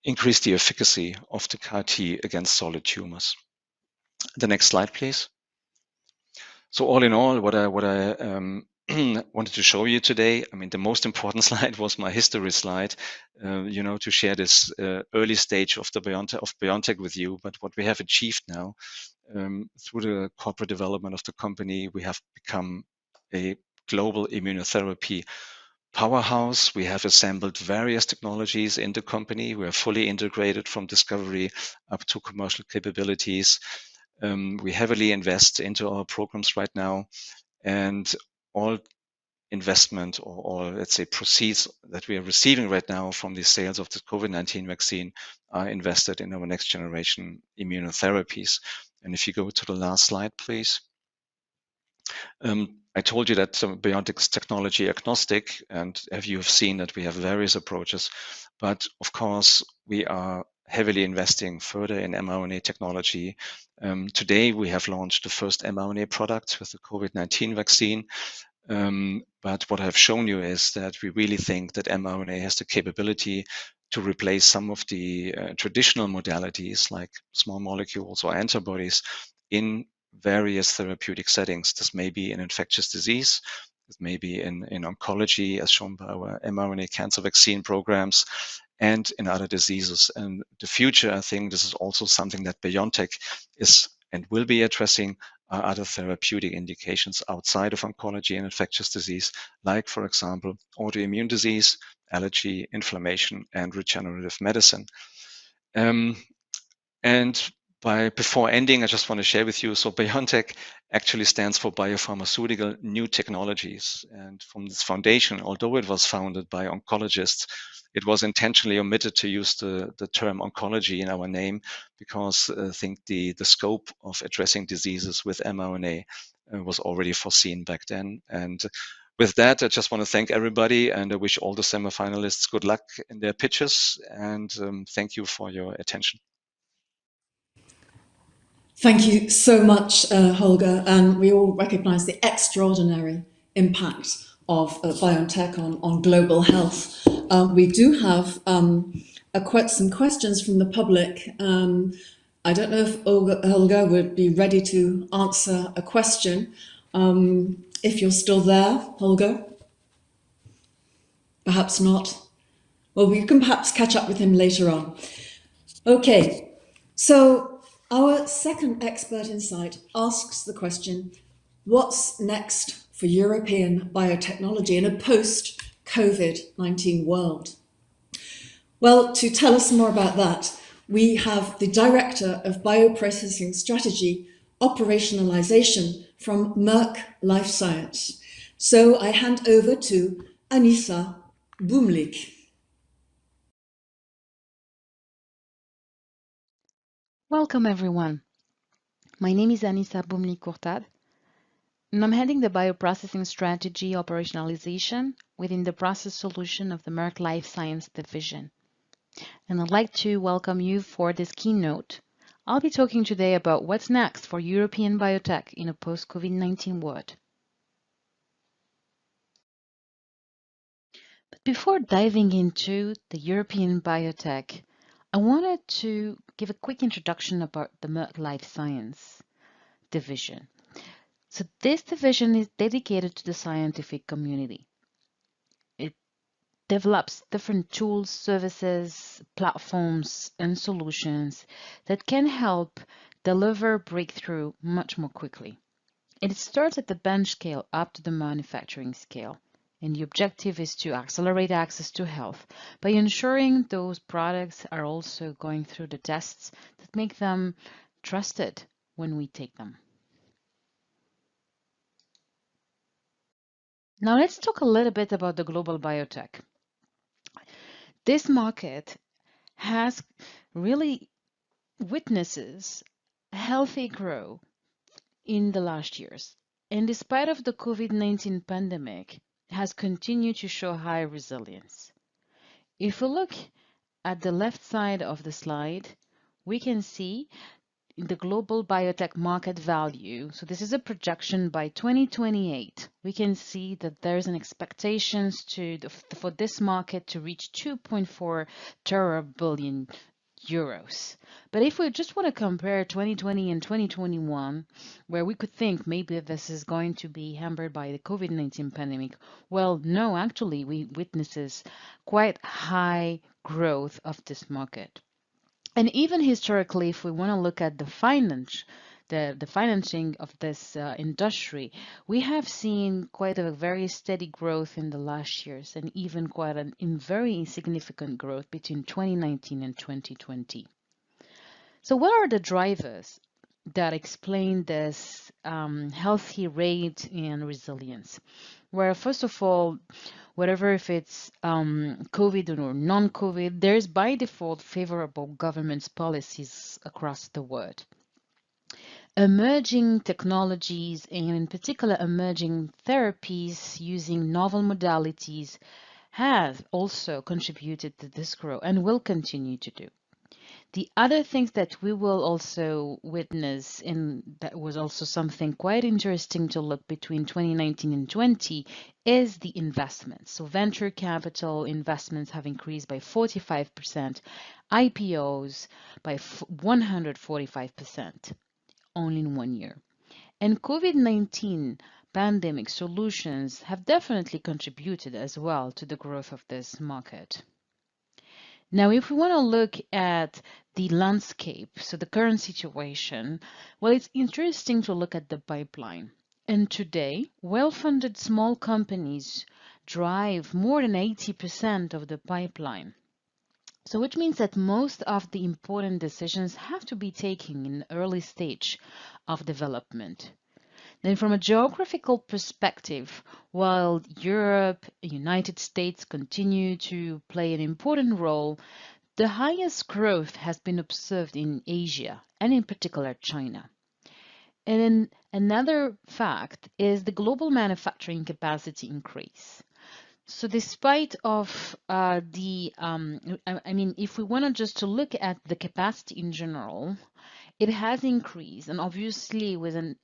increase the efficacy of the CAR-T against solid tumors. The next slide, please. So all in all, what I wanted to show you today, I mean, the most important slide was my history slide, to share this early stage of Biontech with you. But what we have achieved now through the corporate development of the company, we have become a global immunotherapy powerhouse. We have assembled various technologies in the company. We are fully integrated from discovery up to commercial capabilities. We heavily invest into our programs right now, and all investment or let's say proceeds that we are receiving right now from the sales of the COVID-19 vaccine are invested in our next generation immunotherapies. And if you go to the last slide, please. I told you that Biontech is technology agnostic, and you have seen that we have various approaches, but of course we are heavily investing further in mRNA technology. Today we have launched the first mRNA product with the COVID-19 vaccine. But what I've shown you is that we really think that mRNA has the capability to replace some of the traditional modalities like small molecules or antibodies in various therapeutic settings. This may be in infectious disease, this may be in oncology, as shown by our mRNA cancer vaccine programs, and in other diseases. And the future, I think this is also something that Biontech is and will be addressing, are other therapeutic indications outside of oncology and infectious disease, like, for example, autoimmune disease, allergy, inflammation, and regenerative medicine. Before ending, I just want to share with you, so Biontech actually stands for Biopharmaceutical New Technologies. And from this foundation, although it was founded by oncologists, it was intentionally omitted to use the term oncology in our name, because I think the scope of addressing diseases with mRNA was already foreseen back then. And with that, I just want to thank everybody, and I wish all the semifinalists good luck in their pitches, and thank you for your attention. Thank you so much, Holger, and we all recognise the extraordinary impact of Biontech on global health. We do have some questions from the public. I don't know if Holger would be ready to answer a question. If you're still there, Holger? Perhaps not. Well, we can perhaps catch up with him later on. Okay, so our second expert insight asks the question, what's next for European biotechnology in a post-COVID-19 world? Well, to tell us more about that, we have the Director of Bioprocessing Strategy Operationalization from Merck Life Science. So I hand over to Anissa Bumlik. Welcome, everyone. My name is Anissa Bumlik-Courtade, and I'm heading the Bioprocessing Strategy Operationalization within the Process Solution of the Merck Life Science Division. and I'd like to welcome you for this keynote. I'll be talking today about what's next for European biotech in a post-COVID-19 world. But before diving into the European biotech, I wanted to give a quick introduction about the Merck Life Science division. So this division is dedicated to the scientific community. It develops different tools, services, platforms, and solutions that can help deliver breakthrough much more quickly. And it starts at the bench scale up to the manufacturing scale. And the objective is to accelerate access to health by ensuring those products are also going through the tests that make them trusted when we take them. Now let's talk a little bit about the global biotech. This market has really witnesses healthy growth in the last years. And despite of the COVID-19 pandemic, has continued to show high resilience. If we look at the left side of the slide, we can see the global biotech market value. So this is a projection by 2028. We can see that there's an expectations for this market to reach 2.4 billion euros. But if we just want to compare 2020 and 2021, where we could think maybe this is going to be hampered by the COVID-19 pandemic, well, no, actually, we witnesses quite high growth of this market. And even historically, if we want to look at the financing of this industry, we have seen quite a very steady growth in the last years, and even quite a very significant growth between 2019 and 2020. So what are the drivers that explain this healthy rate and resilience? Where first of all, whatever if it's COVID or non-COVID, there's by default favorable government policies across the world. Emerging technologies and in particular emerging therapies using novel modalities have also contributed to this growth and will continue to do. The other things that we will also witness, and that was also something quite interesting to look between 2019 and 20, is the investments. So venture capital investments have increased by 45%, IPOs by 145%, only in 1 year. And COVID-19 pandemic solutions have definitely contributed as well to the growth of this market. Now, if we want to look at the landscape, so the current situation, well, it's interesting to look at the pipeline. And today, well-funded small companies drive more than 80% of the pipeline. So which means that most of the important decisions have to be taken in the early stage of development. Then from a geographical perspective, while Europe, United States continue to play an important role, the highest growth has been observed in Asia and in particular China. And then another fact is the global manufacturing capacity increase. So despite of if we want to just to look at the capacity in general, it has increased, and obviously with a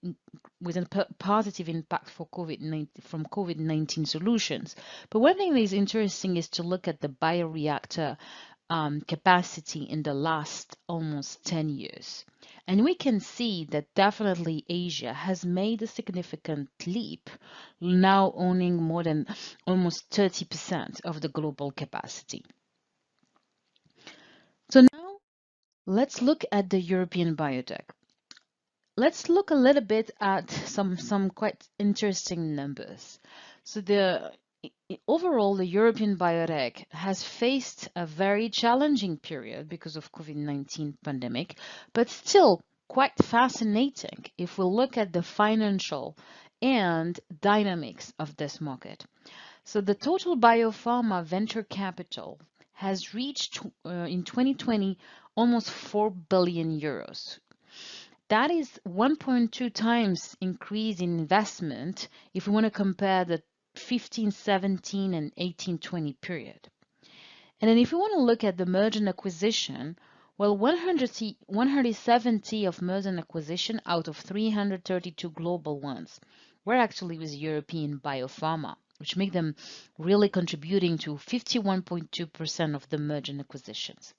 positive impact for COVID-19 solutions. But one thing that is interesting is to look at the bioreactor capacity in the last almost 10 years. And we can see that definitely Asia has made a significant leap, now owning more than almost 30% of the global capacity. So now let's look at the European biotech. Let's look a little bit at some quite interesting numbers. So overall, the European biotech has faced a very challenging period because of COVID-19 pandemic, but still quite fascinating if we look at the financial and dynamics of this market. So the total biopharma venture capital has reached in 2020 almost 4 billion euros. That is 1.2 times increase in investment if we want to compare the 15-17 and 18-20 period. And then if you want to look at the merger and acquisition, well, 170 of merger and acquisition out of 332 global ones were actually with European biopharma, which make them really contributing to 51.2% of the merger and acquisitions.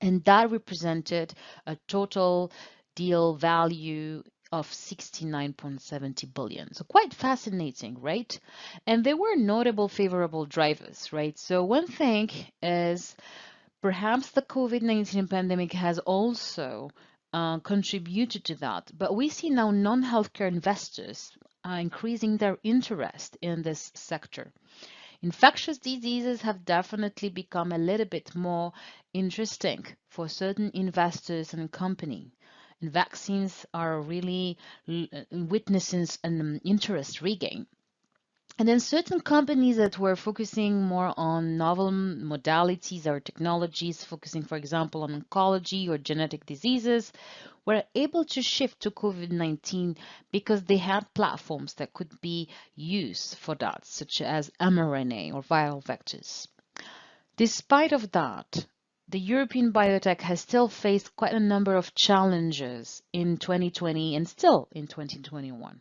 And that represented a total deal value of 69.70 billion. So quite fascinating, right? And there were notable favorable drivers, right? So one thing is perhaps the COVID-19 pandemic has also contributed to that, but we see now non-healthcare investors increasing their interest in this sector. Infectious diseases have definitely become a little bit more interesting for certain investors and companies. And vaccines are really witnessing an interest regain. And then certain companies that were focusing more on novel modalities or technologies, focusing, for example, on oncology or genetic diseases, were able to shift to COVID-19 because they had platforms that could be used for that, such as mRNA or viral vectors. Despite of that, the European biotech has still faced quite a number of challenges in 2020 and still in 2021.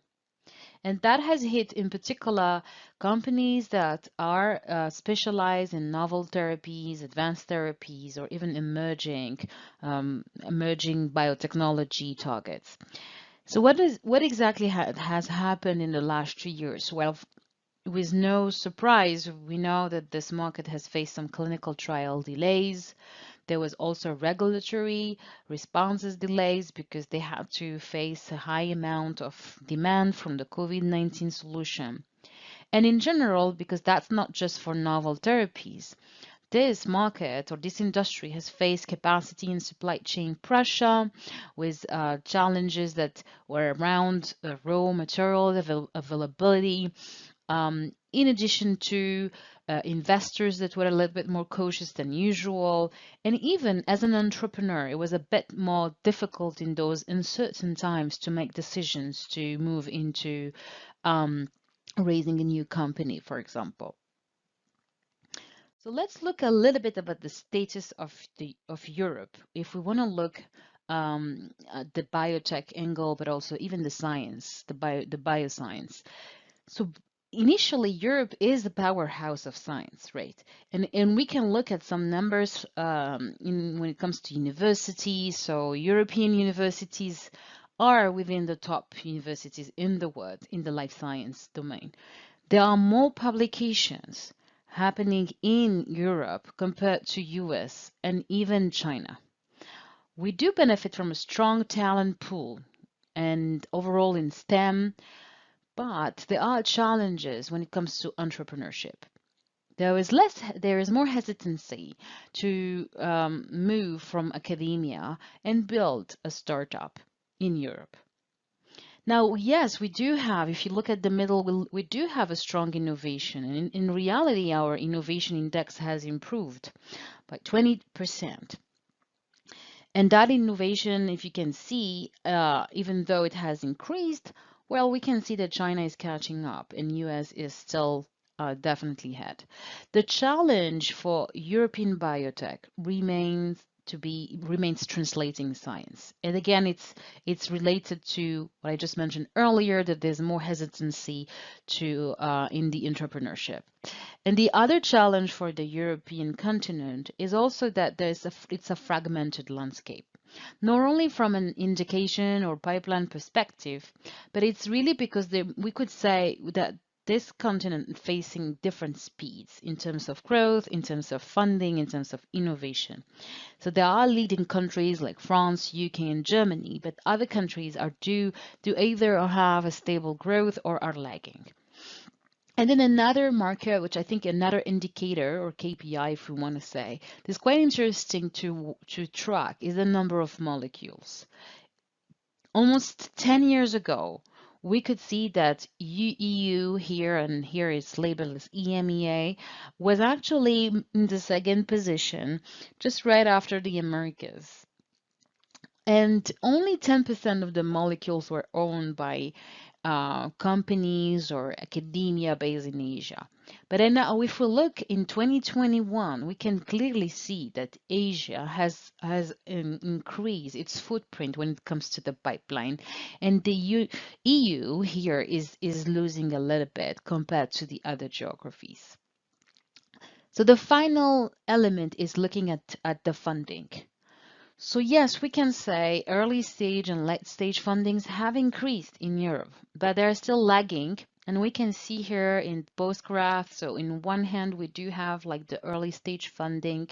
And that has hit, in particular, companies that are specialized in novel therapies, advanced therapies, or even emerging biotechnology targets. So what exactly has happened in the last 3 years? Well, with no surprise, we know that this market has faced some clinical trial delays. There was also regulatory responses delays because they had to face a high amount of demand from the COVID-19 solution. And in general, because that's not just for novel therapies, this market or this industry has faced capacity and supply chain pressure with challenges that were around raw material availability, in addition to investors that were a little bit more cautious than usual. And even as an entrepreneur, it was a bit more difficult in those uncertain times to make decisions to move into raising a new company, for example. So let's look a little bit about the status of Europe. If we want to look at the biotech angle, but also even the science, the bioscience. So initially, Europe is the powerhouse of science, right? And we can look at some numbers when it comes to universities. So European universities are within the top universities in the world in the life science domain. There are more publications happening in Europe compared to US and even China. We do benefit from a strong talent pool and overall in STEM, but there are challenges when it comes to entrepreneurship. There is more hesitancy to move from academia and build a startup in Europe. Now, yes, we do have, if you look at the middle, we do have a strong innovation. And in reality, our innovation index has improved by 20%. And that innovation, if you can see, even though it has increased, well, we can see that China is catching up and US is still definitely ahead. The challenge for European biotech remains translating science. And again, it's related to what I just mentioned earlier, that there's more hesitancy to in the entrepreneurship. And the other challenge for the European continent is also that it's a fragmented landscape. Not only from an indication or pipeline perspective, but it's really because we could say that this continent facing different speeds in terms of growth, in terms of funding, in terms of innovation. So there are leading countries like France, UK, and Germany, but other countries do either have a stable growth or are lagging. And then another marker, which I think another indicator or KPI, if we want to say, that's quite interesting to track is the number of molecules. Almost 10 years ago, we could see that EU here, and here it's labeled as EMEA, was actually in the second position, just right after the Americas. And only 10% of the molecules were owned by companies or academia based in Asia. But then now, if we look in 2021, we can clearly see that Asia has increased its footprint when it comes to the pipeline, and the EU here is losing a little bit compared to the other geographies. So the final element is looking at the funding. So yes, we can say early stage and late stage fundings have increased in Europe, but they're still lagging. And we can see here in both graphs. So in one hand, we do have like the early stage funding.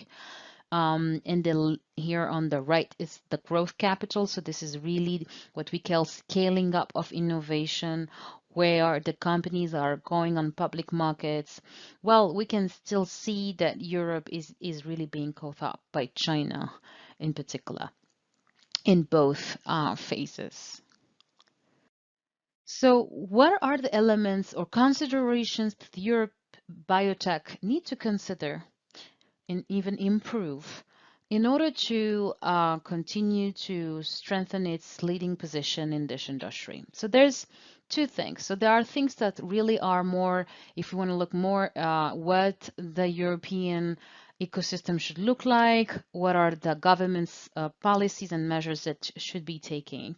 And here on the right is the growth capital. So this is really what we call scaling up of innovation, where the companies are going on public markets. Well, we can still see that Europe is really being caught up by China in particular in both phases. So what are the elements or considerations that Europe biotech need to consider and even improve in order to continue to strengthen its leading position in this industry? So there's two things. So there are things that really are more, if you want to look more what the European ecosystem should look like, what are the government's policies and measures that should be taking.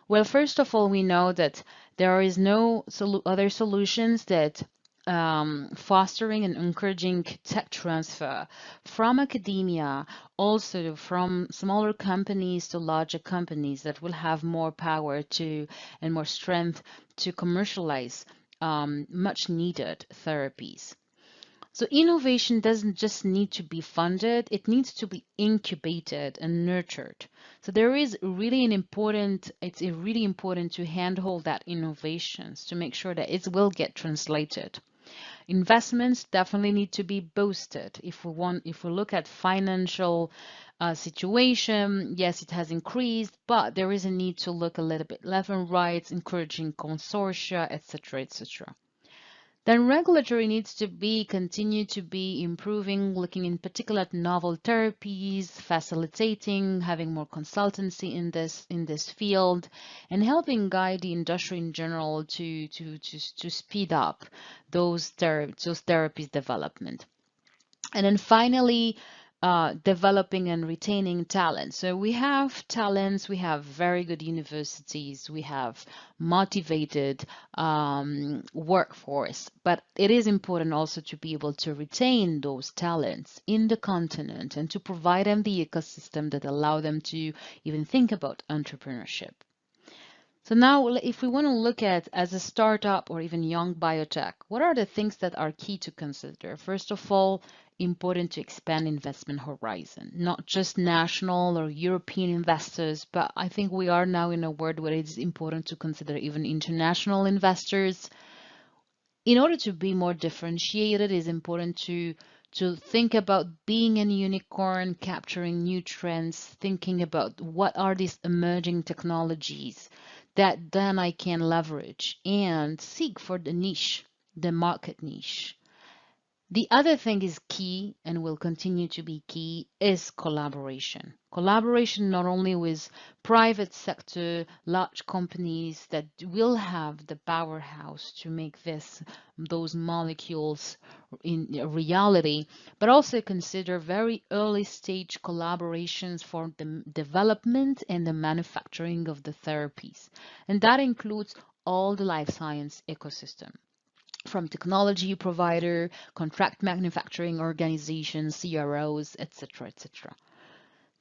Well, first of all, we know that there is no other solutions that fostering and encouraging tech transfer from academia, also from smaller companies to larger companies that will have more power to and more strength to commercialize much needed therapies. So innovation doesn't just need to be funded, it needs to be incubated and nurtured. So there is really it's really important to handhold that innovations to make sure that it will get translated. Investments definitely need to be boosted. If we look at financial situation, yes, it has increased, but there is a need to look a little bit left and right, encouraging consortia, etc., etc. Then regulatory needs to continue to be improving, looking in particular at novel therapies, facilitating, having more consultancy in this field, and helping guide the industry in general to speed up those therapies development. And then finally, developing and retaining talent. So we have talents, we have very good universities, we have motivated workforce, but it is important also to be able to retain those talents in the continent and to provide them the ecosystem that allow them to even think about entrepreneurship. So now, if we want to look at as a startup or even young biotech, what are the things that are key to consider? First of all, important to expand investment horizon, not just national or European investors, but I think we are now in a world where it's important to consider even international investors. In order to be more differentiated, it's important to think about being a unicorn, capturing new trends, thinking about what are these emerging technologies that then I can leverage and seek for the niche, the market niche. The other thing is key and will continue to be key is collaboration. Collaboration not only with private sector, large companies that will have the powerhouse to make those molecules in reality, but also consider very early stage collaborations for the development and the manufacturing of the therapies. And that includes all the life science ecosystem, from technology provider, contract manufacturing organizations, CROs, etc., etc.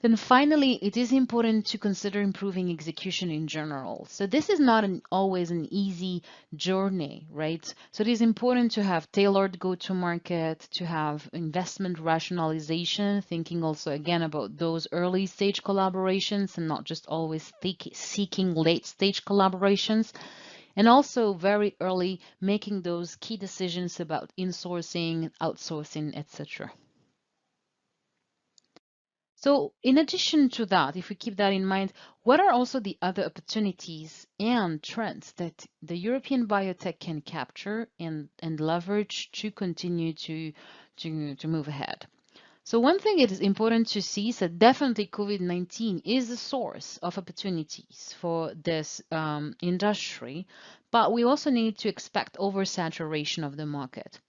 Then finally, it is important to consider improving execution in general. So this is not always an easy journey, right? So it is important to have tailored go-to-market, to have investment rationalization, thinking also again about those early stage collaborations and not just always seeking late stage collaborations. And also very early making those key decisions about insourcing, outsourcing, etc. So in addition to that, if we keep that in mind, what are also the other opportunities and trends that the European biotech can capture and leverage to continue to move ahead? So one thing it is important to see is that definitely COVID-19 is a source of opportunities for this industry, but we also need to expect oversaturation of the market.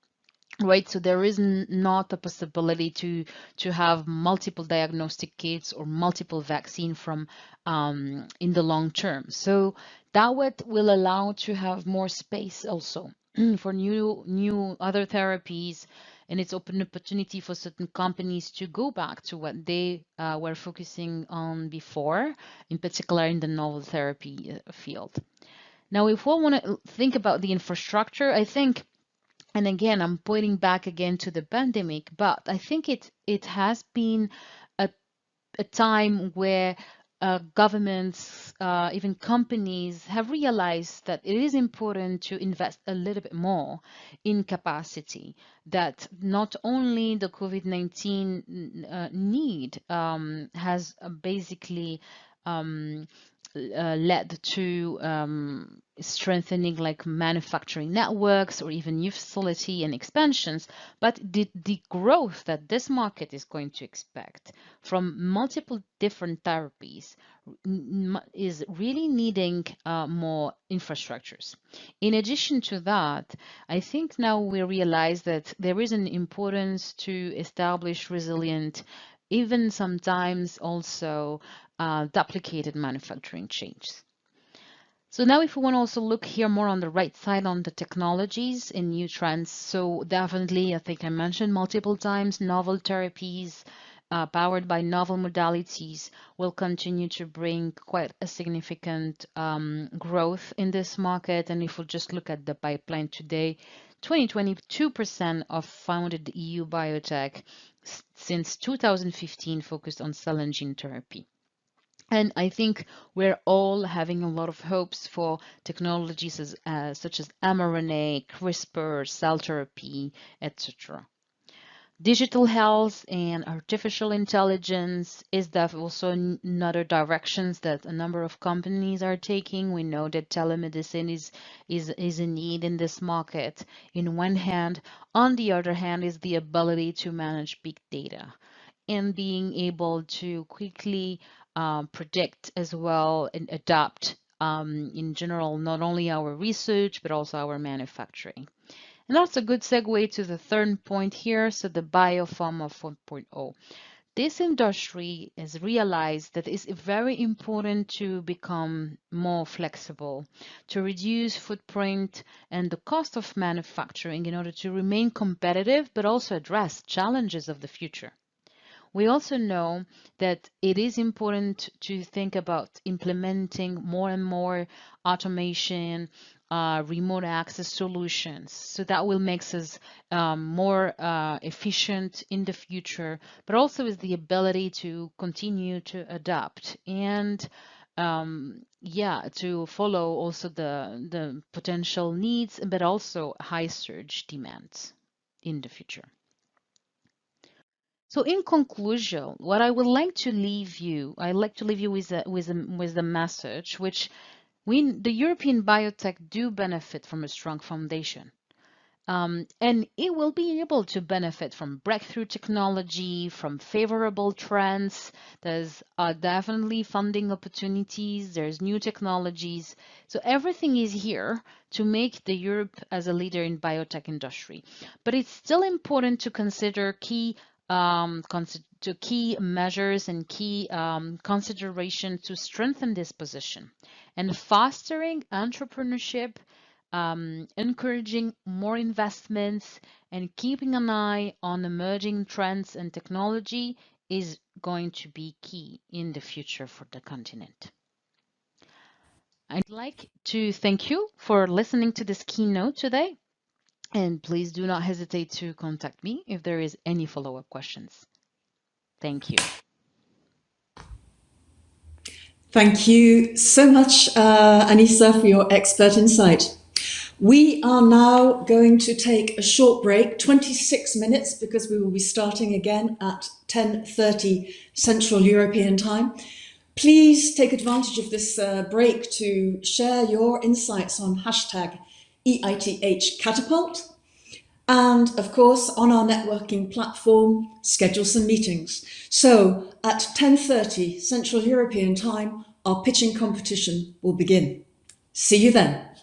Right, so there is not a possibility to have multiple diagnostic kits or multiple vaccine from in the long term. So that will allow to have more space also for new other therapies, and it's open opportunity for certain companies to go back to what they were focusing on before, in particular in the novel therapy field. Now, if we want to think about the infrastructure, I think. And again, I'm pointing back again to the pandemic, but I think it has been a time where governments, even companies have realized that it is important to invest a little bit more in capacity, that not only the COVID-19 need has basically led to strengthening like manufacturing networks or even new facility and expansions, but the growth that this market is going to expect from multiple different therapies is really needing more infrastructures. In addition to that, I think now we realize that there is an importance to establish resilient, even sometimes also duplicated manufacturing chains. So now if we want to also look here more on the right side on the technologies and new trends, so definitely I think I mentioned multiple times, novel therapies powered by novel modalities will continue to bring quite a significant growth in this market. And if we just look at the pipeline today, 22% of founded EU biotech since 2015 focused on cell and gene therapy. And I think we're all having a lot of hopes for technologies such as mRNA, CRISPR, cell therapy, etc. Digital health and artificial intelligence is also another directions that a number of companies are taking. We know that telemedicine is a need in this market. In one hand, on the other hand, is the ability to manage big data and being able to quickly predict as well and adapt in general, not only our research, but also our manufacturing. And that's a good segue to the third point here, so the biopharma 4.0. This industry has realized that it's very important to become more flexible, to reduce footprint and the cost of manufacturing in order to remain competitive, but also address challenges of the future. We also know that it is important to think about implementing more and more automation, remote access solutions. So that will make us more efficient in the future, but also is the ability to continue to adapt and to follow also the potential needs, but also high surge demands in the future. So in conclusion, what I would like to leave you, with a message, which the European biotech do benefit from a strong foundation. And it will be able to benefit from breakthrough technology, from favorable trends. There's definitely funding opportunities. There's new technologies. So everything is here to make the Europe as a leader in biotech industry. But it's still important to consider key measures and key considerations to strengthen this position, and fostering entrepreneurship, encouraging more investments, and keeping an eye on emerging trends and technology is going to be key in the future for the continent. I'd like to thank you for listening to this keynote today. And please do not hesitate to contact me if there is any follow-up questions. Thank you. Thank you so much, Anissa, for your expert insight. We are now going to take a short break, 26 minutes, because we will be starting again at 10:30 Central European Time. Please take advantage of this break to share your insights on hashtag EITH Catapult. And of course, on our networking platform, schedule some meetings. So at 10:30 Central European Time, our pitching competition will begin. See you then.